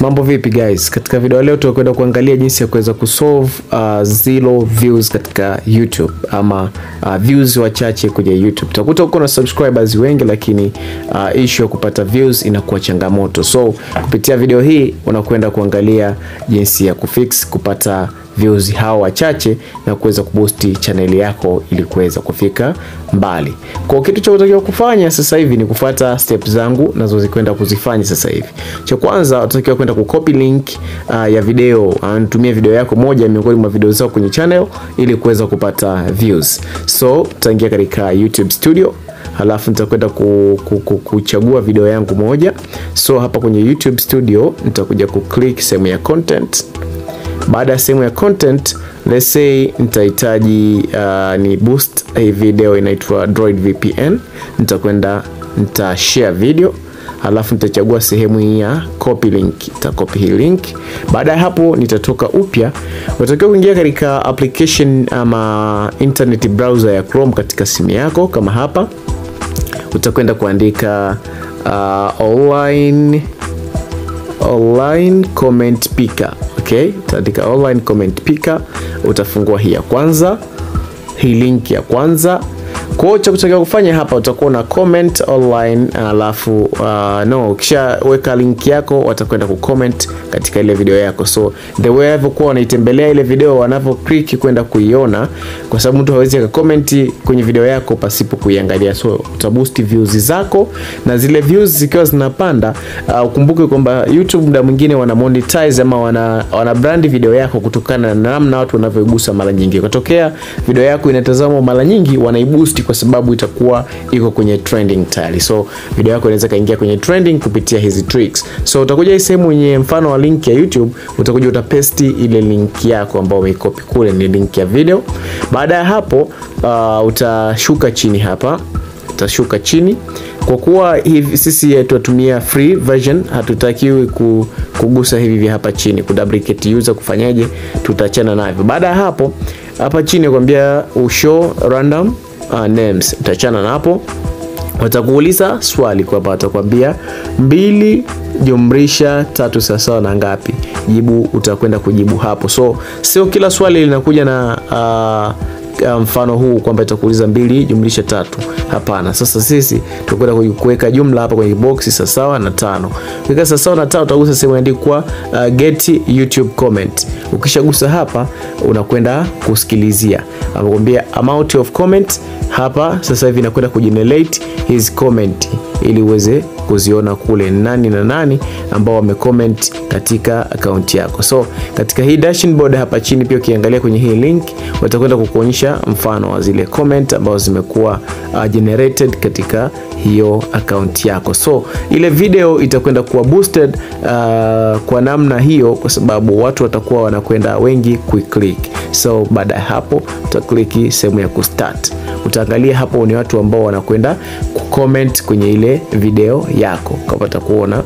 Mambo vipi guys? Katika video leo tutakwenda kuangalia jinsi ya kuweza kusolve zero views katika YouTube ama views wachache kwenye YouTube. Utakuta uko na subscribers wengi lakini issue ya kupata views inakuwa changamoto. So kupitia video hii unakwenda kuangalia jinsi ya kufix kupata views hao wachache na kuweza kuboost channel yako ili kuweza kufika mbali. Kwa kitu cha unatakiwa kufanya sasa hivi ni kufuata steps zangu nazo zikwenda kuzifanya sasa hivi. Cha kwanza unatakiwa kwenda kucopy link ya video, anatumia video yako moja miongoni mwa video zako kwenye channel ili kuweza kupata views. So utaingia katika YouTube Studio, halafu nitakwenda kuchagua video yangu moja. So hapa kwenye YouTube Studio nitakuja kuclick sehemu ya content. Baada ya sehemu ya content, let's say nitahitaji ni boost hii video inaitwa Droid VPN. Nita share video, halafu nitachagua sehemu hii ya copy link, copy hii link. Baada ya hapo nitatoka upya. Unatakiwa kuingia katika application ama internet browser ya Chrome katika simu yako kama hapa. Utakwenda kuandika online comment picker. Okay, utaandika online comment picker, utafungua hii ya kwanza, hii link ya kwanza. Kwa hiyo cha kufanya hapa utakuwa na comment online, alafu kisha weka link yako, watakwenda kucomment katika ile video yako. So the way walivyokuwa wanaitembelea ile video, wanavyo click kwenda kuiona, kwa sababu mtu hawezi comment kwenye video yako pasipo kuiangalia. So utaboost views zako, na zile views zikiwa zinapanda, ukumbuke kwamba YouTube muda mwingine wana monetize ama wana brand video yako kutokana na namna watu wanavyoigusa mara nyingi. Kutokea video yako inatazamwa mara nyingi, wanaiboost kwa sababu itakuwa iko kwenye trending tayari. So video yako inaweza kaingia kwenye trending kupitia hizi tricks. So utakuja hii sehemu yenye mfano wa link ya YouTube, utakuja utapaste ile link yako ambayo umeicopy kule, ni link ya video. Baada ya hapo utashuka chini hapa. Utashuka chini. Kwa kuwa hivi sisi tunatumia free version, hatutakiwi kugusa hivi vya hapa chini, kuduplicate user kufanyaje, tutaachana navyo. Baada ya hapo hapa chini nakwambia show random names, utachana na hapo. Watakuuliza swali kwa hapa, watakwambia 2 jumlisha 3 sawa na ngapi? Jibu utakwenda kujibu hapo. So sio kila swali linakuja na mfano huu kwamba itakuuliza 2 jumlisha 3. Hapana. Sasa sisi tutakwenda kuweka jumla hapa kwenye box sawa na 5. Ukika sawa na 5 utagusa sehemu imeandikwa get YouTube comment. Ukishagusa hapa unakwenda kusikilizia. Anakuambia amount of comment. Hapa sasa hivi inakwenda kugenerate his comment ili uweze kuziona kule nani na nani ambao wamecomment katika account yako. So katika hii dashboard hapa chini pia ukiangalia kwenye hii link, watakwenda kukuonyesha mfano wa zile comment ambazo zimekuwa generated katika hiyo account yako. So ile video itakwenda kuwa boosted kwa namna hiyo, kwa sababu watu watakuwa wanakwenda wengi kuiclick. So baada ya hapo utaklik sehemu ya kustart. Utaangalia hapo ni watu ambao wanakwenda kucomment kwenye ile video yako. Kapata kuona